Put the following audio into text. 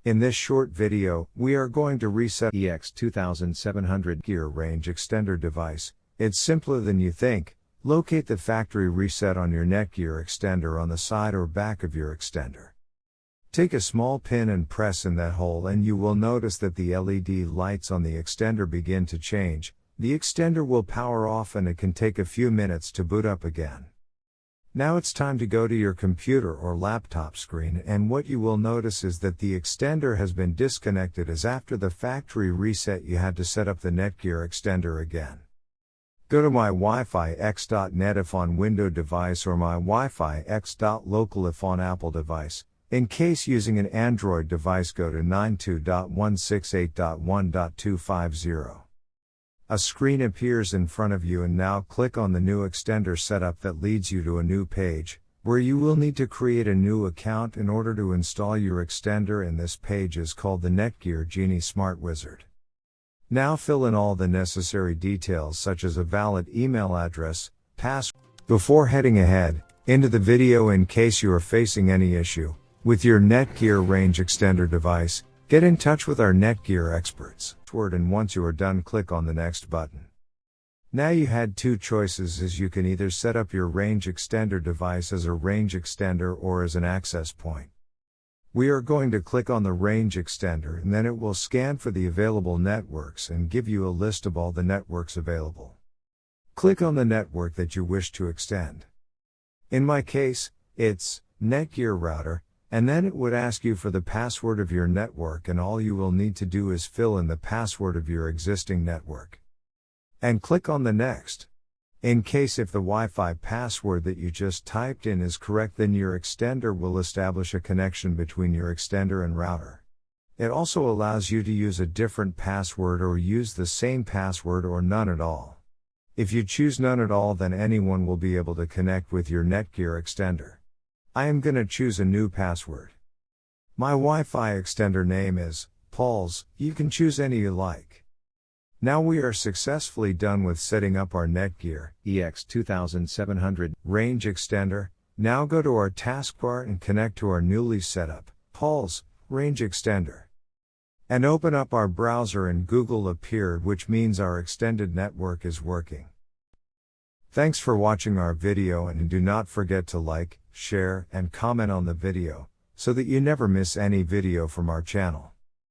In this short video, we are going to reset EX2700 Netgear Range Extender device. It's simpler than you think. Locate the factory reset on your Netgear extender on the side or back of your extender. Take a small pin and press in that hole and you will notice that the LED lights on the extender begin to change. The extender will power off and it can take a few minutes to boot up again. Now it's time to go to your computer or laptop screen, and what you will notice is that the extender has been disconnected, as after the factory reset you had to set up the Netgear extender again. Go to my Wi-Fi X.net if on Windows device or my Wi-Fi X.local if on Apple device. In case using an Android device, go to 92.168.1.250. A screen appears in front of you, and now click on the new extender setup that leads you to a new page, where you will need to create a new account in order to install your extender, and this page is called the Netgear Genie Smart Wizard. Now fill in all the necessary details such as a valid email address, password. Before heading ahead into the video, in case you are facing any issue with your Netgear Range Extender device, get in touch with our Netgear experts. And once you are done, click on the next button. Now you had two choices, as you can either set up your range extender device as a range extender or as an access point. We are going to click on the range extender, and then it will scan for the available networks and give you a list of all the networks available. Click on the network that you wish to extend. In my case, it's Netgear router. And then it would ask you for the password of your network, and all you will need to do is fill in the password of your existing network. And click on the next. In case if the Wi-Fi password that you just typed in is correct, then your extender will establish a connection between your extender and router. It also allows you to use a different password or use the same password or none at all. If you choose none at all, then anyone will be able to connect with your Netgear extender. I am gonna choose a new password. My Wi-Fi extender name is Paul's. You can choose any you like. Now we are successfully done with setting up our Netgear EX2700 range extender. Now go to our taskbar and connect to our newly set up Paul's range extender. And open up our browser, and Google appeared, which means our extended network is working. Thanks for watching our video, and do not forget to like, share, and comment on the video, so that you never miss any video from our channel.